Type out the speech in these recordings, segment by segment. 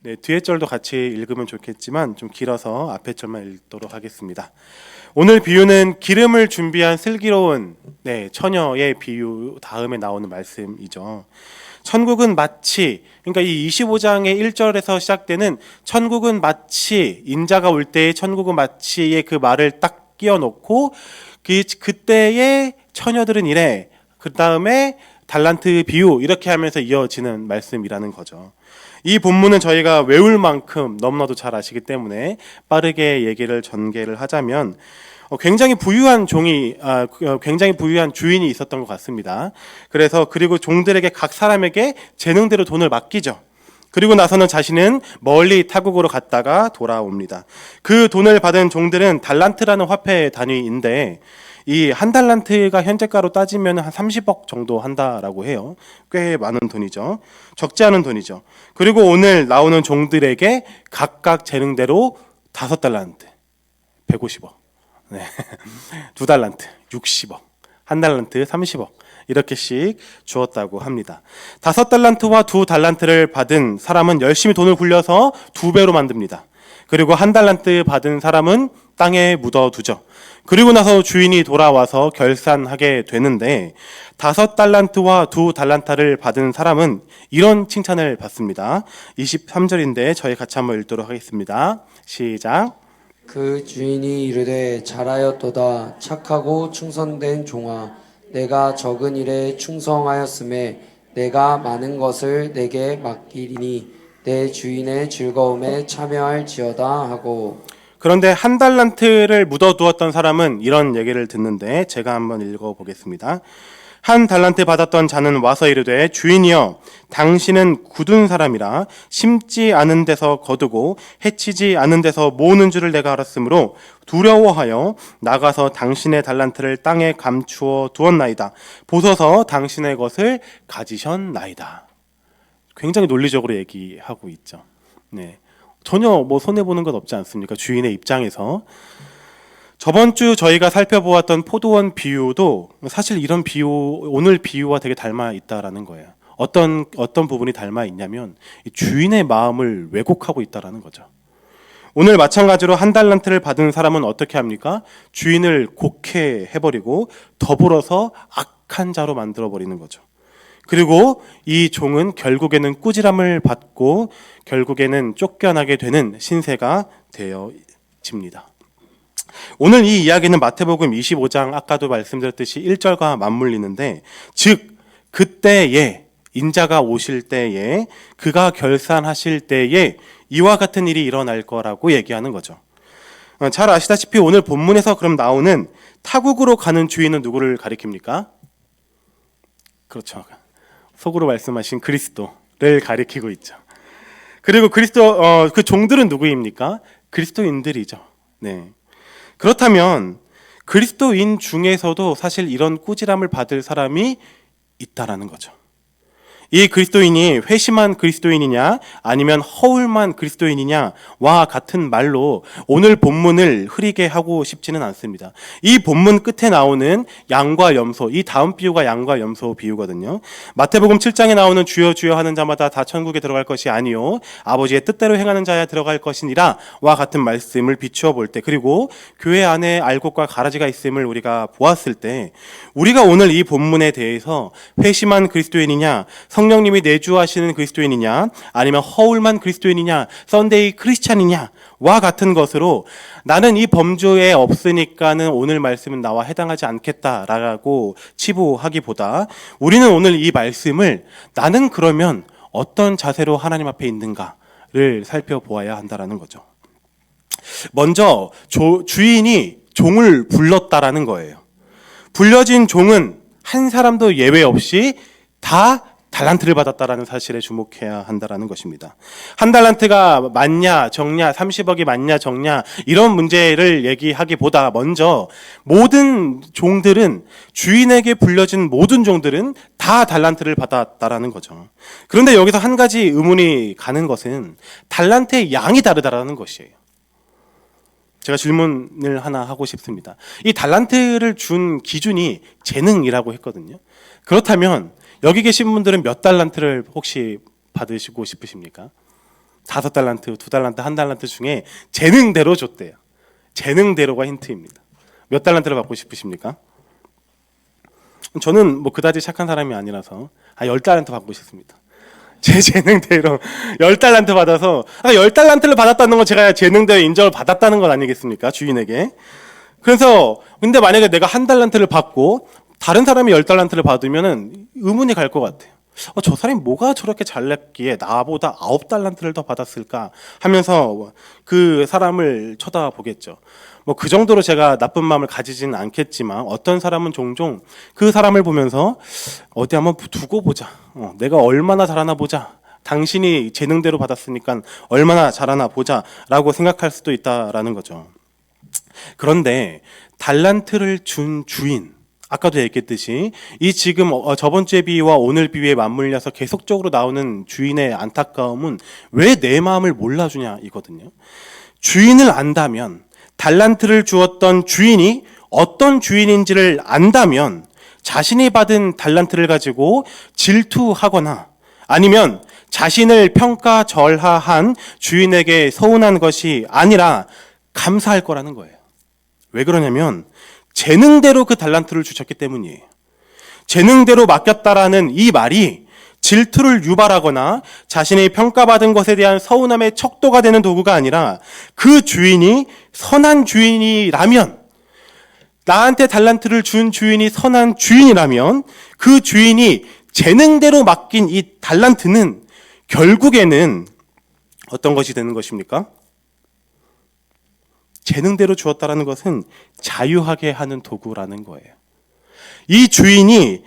네, 뒤에 절도 같이 읽으면 좋겠지만 좀 길어서 앞에 절만 읽도록 하겠습니다. 오늘 비유는 기름을 준비한 슬기로운 처녀의 비유 다음에 나오는 말씀이죠. 천국은 마치, 그러니까 이 25장의 1절에서 시작되는 천국은 마치, 인자가 올 때의 천국은 마치의 그 말을 딱 끼워 놓고 그때의 처녀들은 이래, 그 다음에 달란트 비유, 이렇게 하면서 이어지는 말씀이라는 거죠. 이 본문은 저희가 외울 만큼 너무나도 잘 아시기 때문에 빠르게 얘기를 전개를 하자면 굉장히 부유한 주인이 있었던 것 같습니다. 그리고 종들에게 각 사람에게 재능대로 돈을 맡기죠. 그리고 나서는 자신은 멀리 타국으로 갔다가 돌아옵니다. 그 돈을 받은 종들은 달란트라는 화폐 단위인데 이 한 달란트가 현재가로 따지면 한 30억 정도 한다라고 해요. 꽤 많은 돈이죠. 적지 않은 돈이죠. 그리고 오늘 나오는 종들에게 각각 재능대로 5달란트, 150억, 네. 2달란트, 60억, 한 달란트, 30억 이렇게씩 주었다고 합니다. 5달란트와 2달란트를 받은 사람은 열심히 돈을 굴려서 2배로 만듭니다. 그리고 한 달란트 받은 사람은 땅에 묻어두죠. 그리고 나서 주인이 돌아와서 결산하게 되는데 5달란트와 2달란트를 받은 사람은 이런 칭찬을 받습니다. 23절인데 저희 같이 한번 읽도록 하겠습니다. 시작. 그 주인이 이르되 잘하였도다 착하고 충성된 종아 내가 적은 일에 충성하였음에 내가 많은 것을 내게 맡기리니 내 주인의 즐거움에 참여할지어다 하고. 그런데 한 달란트를 묻어두었던 사람은 이런 얘기를 듣는데 제가 한번 읽어보겠습니다. 한 달란트 받았던 자는 와서 이르되 주인이여 당신은 굳은 사람이라 심지 않은 데서 거두고 해치지 않은 데서 모으는 줄을 내가 알았으므로 두려워하여 나가서 당신의 달란트를 땅에 감추어 두었나이다. 보소서 당신의 것을 가지셨나이다. 굉장히 논리적으로 얘기하고 있죠. 네. 전혀 손해보는 것 없지 않습니까? 주인의 입장에서. 저번 주 저희가 살펴보았던 포도원 비유도 사실 이런 오늘 비유와 되게 닮아 있다라는 거예요. 어떤 부분이 닮아 있냐면 주인의 마음을 왜곡하고 있다라는 거죠. 오늘 마찬가지로 한 달란트를 받은 사람은 어떻게 합니까? 주인을 곡해 해버리고 더불어서 악한 자로 만들어버리는 거죠. 그리고 이 종은 결국에는 꾸지람을 받고 결국에는 쫓겨나게 되는 신세가 되어집니다. 오늘 이 이야기는 마태복음 25장 아까도 말씀드렸듯이 1절과 맞물리는데 즉 그때에 인자가 오실 때에 그가 결산하실 때에 이와 같은 일이 일어날 거라고 얘기하는 거죠. 잘 아시다시피 오늘 본문에서 그럼 나오는 타국으로 가는 주인은 누구를 가리킵니까? 그렇죠. 속으로 말씀하신 그리스도를 가리키고 있죠. 그리고 그 종들은 누구입니까? 그리스도인들이죠. 네. 그렇다면 그리스도인 중에서도 사실 이런 꾸지람을 받을 사람이 있다라는 거죠. 이 그리스도인이 회심한 그리스도인이냐 아니면 허울만 그리스도인이냐와 같은 말로 오늘 본문을 흐리게 하고 싶지는 않습니다. 이 본문 끝에 나오는 양과 염소, 이 다음 비유가 양과 염소 비유거든요. 마태복음 7장에 나오는 주여 주여 하는 자마다 다 천국에 들어갈 것이 아니요 아버지의 뜻대로 행하는 자야 들어갈 것이니라 와 같은 말씀을 비추어 볼 때, 그리고 교회 안에 알곡과 가라지가 있음을 우리가 보았을 때 우리가 오늘 이 본문에 대해서 회심한 그리스도인이냐, 성령님이 내주하시는 그리스도인이냐, 아니면 허울만 그리스도인이냐, 썬데이 크리스찬이냐 와 같은 것으로 나는 이 범주에 없으니까는 오늘 말씀은 나와 해당하지 않겠다라고 치부하기보다 우리는 오늘 이 말씀을 나는 그러면 어떤 자세로 하나님 앞에 있는가를 살펴보아야 한다라는 거죠. 먼저 주인이 종을 불렀다라는 거예요. 불려진 종은 한 사람도 예외 없이 다 달란트를 받았다라는 사실에 주목해야 한다라는 것입니다. 한 달란트가 많냐 적냐, 30억이 많냐 적냐 이런 문제를 얘기하기보다 먼저 모든 종들은, 주인에게 불려진 모든 종들은 다 달란트를 받았다라는 거죠. 그런데 여기서 한 가지 의문이 가는 것은 달란트의 양이 다르다라는 것이에요. 제가 질문을 하나 하고 싶습니다. 이 달란트를 준 기준이 재능이라고 했거든요. 그렇다면 여기 계신 분들은 몇 달란트를 혹시 받으시고 싶으십니까? 5달란트, 2달란트, 1달란트 중에 재능대로 줬대요. 재능대로가 힌트입니다. 몇 달란트를 받고 싶으십니까? 저는 뭐 그다지 착한 사람이 아니라서 10달란트 받고 싶습니다. 제 재능대로 10달란트 받아서 10달란트를 받았다는 건 제가 재능대로 인정을 받았다는 건 아니겠습니까? 주인에게. 그래서 근데 만약에 내가 1달란트를 받고 다른 사람이 10달란트를 받으면은 의문이 갈 것 같아요. 저 사람이 뭐가 저렇게 잘났기에 나보다 9달란트를 더 받았을까 하면서 그 사람을 쳐다보겠죠. 뭐 그 정도로 제가 나쁜 마음을 가지지는 않겠지만 어떤 사람은 종종 그 사람을 보면서 어디 한번 두고 보자. 내가 얼마나 잘하나 보자. 당신이 재능대로 받았으니까 얼마나 잘하나 보자라고 생각할 수도 있다라는 거죠. 그런데 달란트를 준 주인, 아까도 얘기했듯이 이 지금 저번 주의 비유와 오늘 비유에 맞물려서 계속적으로 나오는 주인의 안타까움은 왜 내 마음을 몰라주냐 이거든요. 주인을 안다면, 달란트를 주었던 주인이 어떤 주인인지를 안다면 자신이 받은 달란트를 가지고 질투하거나 아니면 자신을 평가절하한 주인에게 서운한 것이 아니라 감사할 거라는 거예요. 왜 그러냐면 재능대로 그 달란트를 주셨기 때문이에요. 재능대로 맡겼다라는 이 말이 질투를 유발하거나 자신이 평가받은 것에 대한 서운함의 척도가 되는 도구가 아니라 그 주인이 선한 주인이라면, 나한테 달란트를 준 주인이 선한 주인이라면 그 주인이 재능대로 맡긴 이 달란트는 결국에는 어떤 것이 되는 것입니까? 재능대로 주었다라는 것은 자유하게 하는 도구라는 거예요. 이 주인이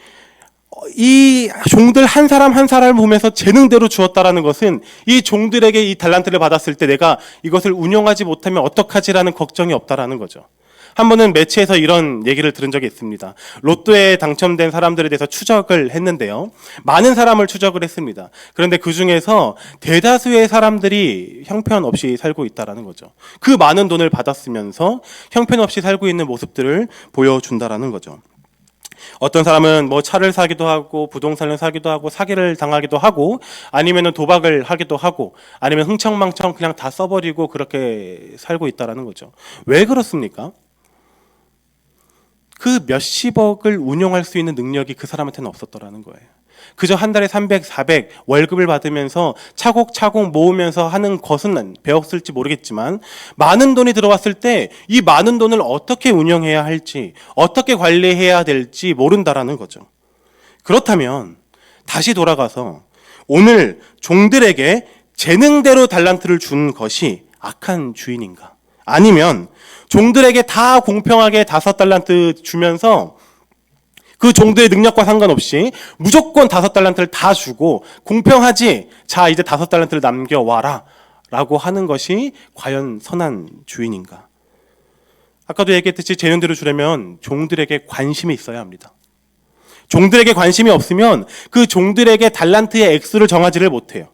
이 종들 한 사람 한 사람을 보면서 재능대로 주었다라는 것은 이 종들에게 이 달란트를 받았을 때 내가 이것을 운영하지 못하면 어떡하지라는 걱정이 없다라는 거죠. 한 번은 매체에서 이런 얘기를 들은 적이 있습니다. 로또에 당첨된 사람들에 대해서 추적을 했는데요. 많은 사람을 추적을 했습니다. 그런데 그 중에서 대다수의 사람들이 형편없이 살고 있다라는 거죠. 그 많은 돈을 받았으면서 형편없이 살고 있는 모습들을 보여준다라는 거죠. 어떤 사람은 뭐 차를 사기도 하고 부동산을 사기도 하고 사기를 당하기도 하고 아니면은 도박을 하기도 하고 아니면 흥청망청 그냥 다 써버리고 그렇게 살고 있다라는 거죠. 왜 그렇습니까? 그 몇십억을 운용할 수 있는 능력이 그 사람한테는 없었더라는 거예요. 그저 한 달에 300, 400 월급을 받으면서 차곡차곡 모으면서 하는 것은 배웠을지 모르겠지만 많은 돈이 들어왔을 때 이 많은 돈을 어떻게 운영해야 할지 어떻게 관리해야 될지 모른다라는 거죠. 그렇다면 다시 돌아가서 오늘 종들에게 재능대로 달란트를 준 것이 악한 주인인가? 아니면 종들에게 다 공평하게 5달란트 주면서 그 종들의 능력과 상관없이 무조건 5달란트를 다 주고 공평하지, 자 이제 5달란트를 남겨와라 라고 하는 것이 과연 선한 주인인가? 아까도 얘기했듯이 재능대로 주려면 종들에게 관심이 있어야 합니다. 종들에게 관심이 없으면 그 종들에게 달란트의 액수를 정하지를 못해요.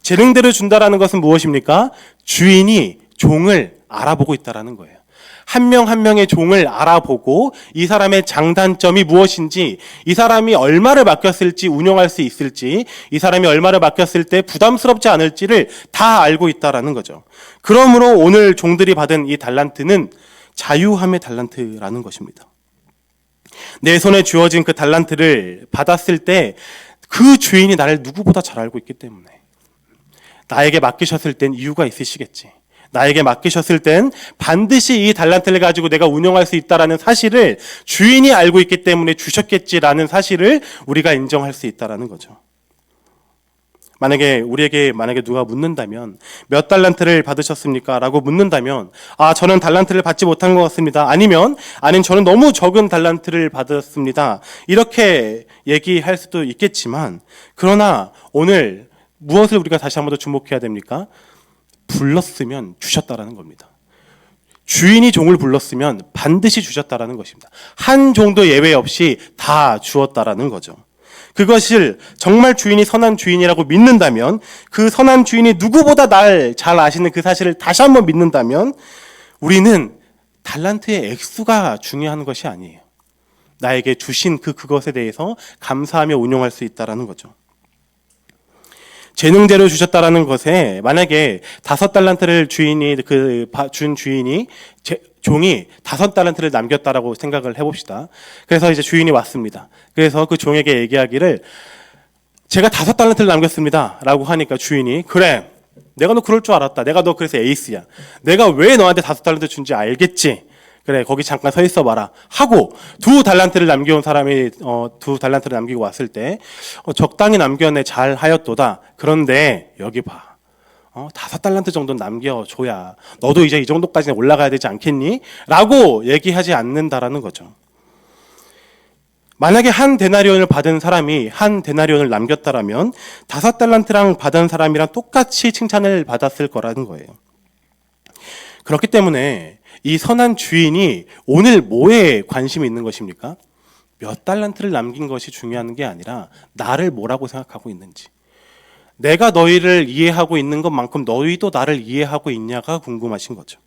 재능대로 준다라는 것은 무엇입니까? 주인이 종을 알아보고 있다라는 거예요. 한 명 한 명의 종을 알아보고 이 사람의 장단점이 무엇인지, 이 사람이 얼마를 맡겼을지 운용할 수 있을지, 이 사람이 얼마를 맡겼을 때 부담스럽지 않을지를 다 알고 있다라는 거죠. 그러므로 오늘 종들이 받은 이 달란트는 자유함의 달란트라는 것입니다. 내 손에 주어진 그 달란트를 받았을 때 그 주인이 나를 누구보다 잘 알고 있기 때문에 나에게 맡기셨을 땐 이유가 있으시겠지. 나에게 맡기셨을 땐 반드시 이 달란트를 가지고 내가 운영할 수 있다라는 사실을 주인이 알고 있기 때문에 주셨겠지라는 사실을 우리가 인정할 수 있다라는 거죠. 우리에게 누가 묻는다면 몇 달란트를 받으셨습니까? 라고 묻는다면 저는 달란트를 받지 못한 것 같습니다. 아니면 저는 너무 적은 달란트를 받았습니다. 이렇게 얘기할 수도 있겠지만, 그러나 오늘 무엇을 우리가 다시 한 번 더 주목해야 됩니까? 불렀으면 주셨다라는 겁니다. 주인이 종을 불렀으면 반드시 주셨다라는 것입니다. 한 종도 예외 없이 다 주었다라는 거죠. 그것을 정말 주인이 선한 주인이라고 믿는다면, 그 선한 주인이 누구보다 날 잘 아시는 그 사실을 다시 한번 믿는다면, 우리는 달란트의 액수가 중요한 것이 아니에요. 나에게 주신 그것에 대해서 감사하며 운용할 수 있다라는 거죠. 재능대로 주셨다라는 것에 만약에 5달란트를 준 주인이 종이 5달란트를 남겼다라고 생각을 해봅시다. 그래서 이제 주인이 왔습니다. 그래서 그 종에게 얘기하기를 제가 5달란트를 남겼습니다 라고 하니까 주인이 그래 내가 너 그럴 줄 알았다. 내가 너 그래서 에이스야. 내가 왜 너한테 5달란트 준지 알겠지. 그래 거기 잠깐 서 있어 봐라 하고 2달란트를 남겨온 사람이 2달란트를 남기고 왔을 때 적당히 남겨내 잘 하였도다. 그런데 여기 봐 5달란트 정도는 남겨줘야 너도 이제 이 정도까지는 올라가야 되지 않겠니? 라고 얘기하지 않는다라는 거죠. 만약에 한 데나리온을 받은 사람이 한 데나리온을 남겼다라면 5달란트랑 받은 사람이랑 똑같이 칭찬을 받았을 거라는 거예요. 그렇기 때문에 이 선한 주인이 오늘 뭐에 관심이 있는 것입니까? 몇 달란트를 남긴 것이 중요한 게 아니라 나를 뭐라고 생각하고 있는지. 내가 너희를 이해하고 있는 것만큼 너희도 나를 이해하고 있냐가 궁금하신 거죠.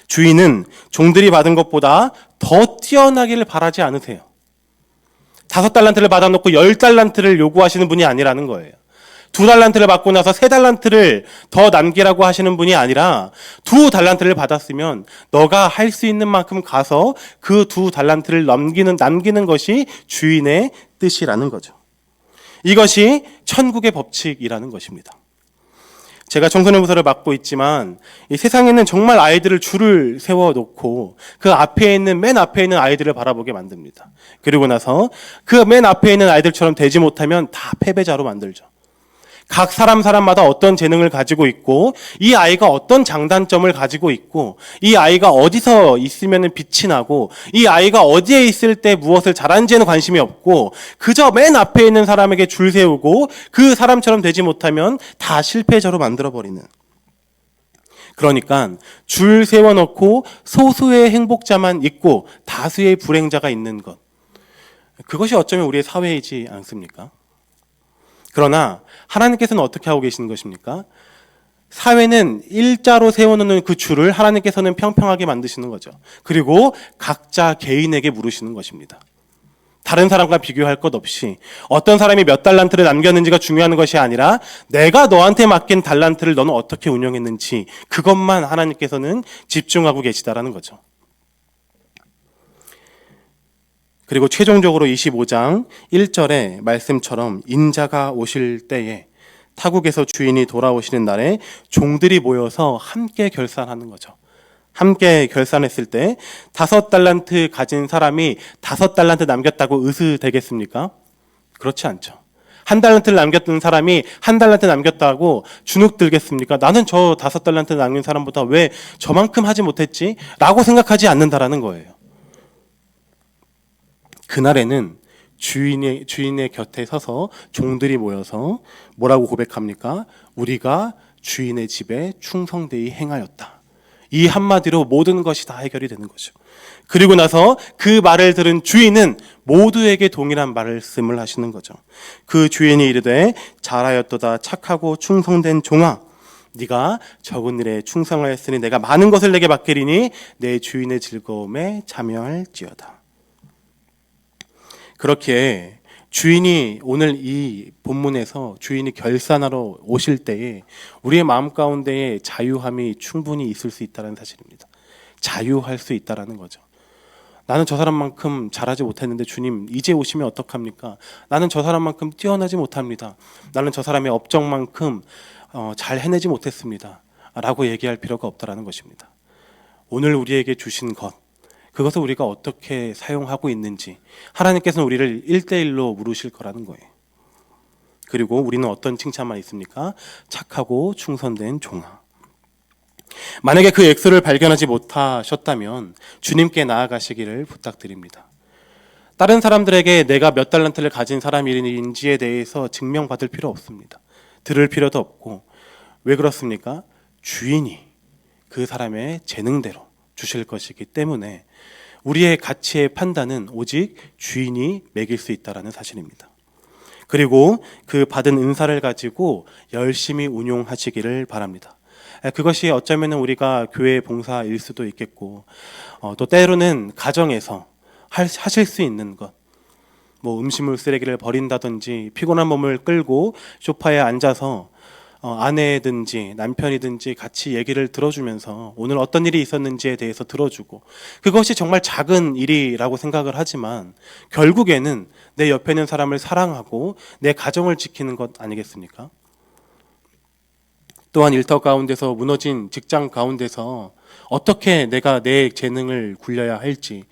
주인은 종들이 받은 것보다 더 뛰어나기를 바라지 않으세요. 5달란트를 받아놓고 10달란트를 요구하시는 분이 아니라는 거예요. 2달란트를 받고 나서 3달란트를 더 남기라고 하시는 분이 아니라 2달란트를 받았으면 너가 할 수 있는 만큼 가서 그 2달란트를 남기는 것이 주인의 뜻이라는 거죠. 이것이 천국의 법칙이라는 것입니다. 제가 청소년 부서를 맡고 있지만 이 세상에는 정말 아이들을 줄을 세워놓고 그 맨 앞에 있는 아이들을 바라보게 만듭니다. 그리고 나서 그 맨 앞에 있는 아이들처럼 되지 못하면 다 패배자로 만들죠. 각 사람마다 어떤 재능을 가지고 있고 이 아이가 어떤 장단점을 가지고 있고 이 아이가 어디서 있으면 빛이 나고 이 아이가 어디에 있을 때 무엇을 잘하는지에는 관심이 없고 그저 맨 앞에 있는 사람에게 줄 세우고 그 사람처럼 되지 못하면 다 실패자로 만들어버리는. 그러니까 줄 세워놓고 소수의 행복자만 있고 다수의 불행자가 있는 것. 그것이 어쩌면 우리의 사회이지 않습니까? 그러나 하나님께서는 어떻게 하고 계시는 것입니까? 사회는 일자로 세워놓는 그 줄을 하나님께서는 평평하게 만드시는 거죠. 그리고 각자 개인에게 물으시는 것입니다. 다른 사람과 비교할 것 없이 어떤 사람이 몇 달란트를 남겼는지가 중요한 것이 아니라 내가 너한테 맡긴 달란트를 너는 어떻게 운영했는지 그것만 하나님께서는 집중하고 계시다라는 거죠. 그리고 최종적으로 25장 1절의 말씀처럼 인자가 오실 때에 타국에서 주인이 돌아오시는 날에 종들이 모여서 함께 결산하는 거죠. 함께 결산했을 때 5달란트 가진 사람이 5달란트 남겼다고 으스되겠습니까? 그렇지 않죠. 1달란트를 남겼던 사람이 1달란트 남겼다고 주눅 들겠습니까? 나는 저 5달란트 남긴 사람보다 왜 저만큼 하지 못했지? 라고 생각하지 않는다라는 거예요. 그날에는 주인의 곁에 서서 종들이 모여서 뭐라고 고백합니까? 우리가 주인의 집에 충성되이 행하였다. 이 한마디로 모든 것이 다 해결이 되는 거죠. 그리고 나서 그 말을 들은 주인은 모두에게 동일한 말씀을 하시는 거죠. 그 주인이 이르되 잘하였도다 착하고 충성된 종아 네가 적은 일에 충성하였으니 내가 많은 것을 내게 맡기리니 내 주인의 즐거움에 참여할지어다. 그렇게 주인이 오늘 이 본문에서 주인이 결산하러 오실 때에 우리의 마음 가운데에 자유함이 충분히 있을 수 있다는 사실입니다. 자유할 수 있다라는 거죠. 나는 저 사람만큼 잘하지 못했는데 주님 이제 오시면 어떡합니까? 나는 저 사람만큼 뛰어나지 못합니다. 나는 저 사람의 업적만큼 잘 해내지 못했습니다. 라고 얘기할 필요가 없다라는 것입니다. 오늘 우리에게 주신 것 그것을 우리가 어떻게 사용하고 있는지 하나님께서는 우리를 1대1로 물으실 거라는 거예요. 그리고 우리는 어떤 칭찬만 있습니까? 착하고 충성된 종아. 만약에 그 엑소를 발견하지 못하셨다면 주님께 나아가시기를 부탁드립니다. 다른 사람들에게 내가 몇 달란트를 가진 사람인지에 대해서 증명받을 필요 없습니다. 들을 필요도 없고 왜 그렇습니까? 주인이 그 사람의 재능대로 주실 것이기 때문에 우리의 가치의 판단은 오직 주인이 매길 수 있다는 사실입니다. 그리고 그 받은 은사를 가지고 열심히 운용하시기를 바랍니다. 그것이 어쩌면 우리가 교회 봉사일 수도 있겠고 또 때로는 가정에서 하실 수 있는 것 뭐 음식물 쓰레기를 버린다든지 피곤한 몸을 끌고 소파에 앉아서 아내든지 남편이든지 같이 얘기를 들어주면서 오늘 어떤 일이 있었는지에 대해서 들어주고, 그것이 정말 작은 일이라고 생각을 하지만 결국에는 내 옆에 있는 사람을 사랑하고 내 가정을 지키는 것 아니겠습니까? 또한 일터 가운데서 무너진 직장 가운데서 어떻게 내가 내 재능을 굴려야 할지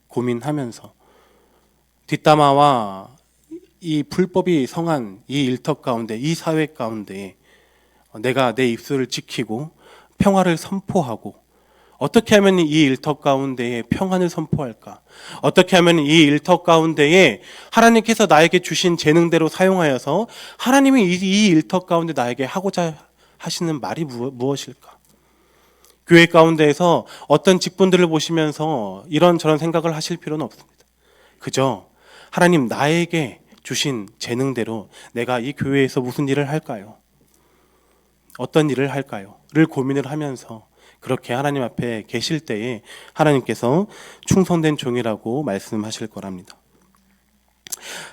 고민하면서 뒷담화와 이 불법이 성한 이 일터 가운데, 이 사회 가운데 내가 내 입술을 지키고 평화를 선포하고, 어떻게 하면 이 일터 가운데에 평안을 선포할까? 어떻게 하면 이 일터 가운데에 하나님께서 나에게 주신 재능대로 사용하여서 하나님이 이 일터 가운데 나에게 하고자 하시는 말이 무엇일까? 교회 가운데에서 어떤 직분들을 보시면서 이런저런 생각을 하실 필요는 없습니다. 그저 하나님, 나에게 주신 재능대로 내가 이 교회에서 무슨 일을 할까요? 어떤 일을 할까요? 를 고민을 하면서 그렇게 하나님 앞에 계실 때에 하나님께서 충성된 종이라고 말씀하실 거랍니다.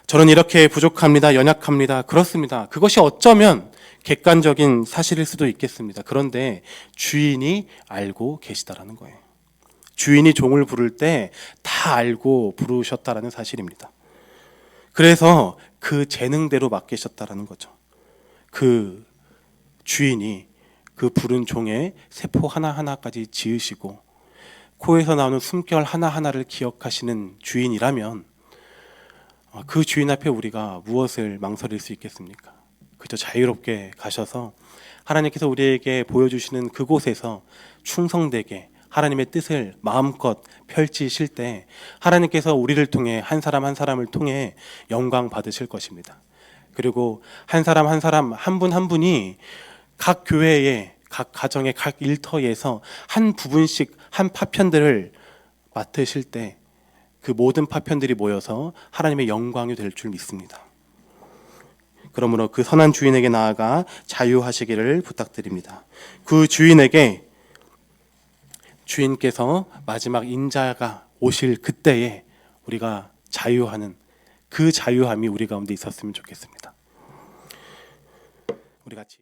저는 이렇게 부족합니다. 연약합니다. 그렇습니다. 그것이 어쩌면 객관적인 사실일 수도 있겠습니다. 그런데 주인이 알고 계시다라는 거예요. 주인이 종을 부를 때 다 알고 부르셨다라는 사실입니다. 그래서 그 재능대로 맡기셨다라는 거죠. 그 주인이 그 부른 종의 세포 하나하나까지 지으시고 코에서 나오는 숨결 하나하나를 기억하시는 주인이라면 그 주인 앞에 우리가 무엇을 망설일 수 있겠습니까? 그저 자유롭게 가셔서 하나님께서 우리에게 보여주시는 그곳에서 충성되게 하나님의 뜻을 마음껏 펼치실 때 하나님께서 우리를 통해 한 사람 한 사람을 통해 영광 받으실 것입니다. 그리고 한 사람 한 사람, 한 분 한 분이 각 교회에, 각 가정의 각 일터에서 한 부분씩 한 파편들을 맡으실 때 그 모든 파편들이 모여서 하나님의 영광이 될 줄 믿습니다. 그러므로 그 선한 주인에게 나아가 자유하시기를 부탁드립니다. 그 주인에게 주인께서 마지막 인자가 오실 그때에 우리가 자유하는 그 자유함이 우리 가운데 있었으면 좋겠습니다. 우리 같이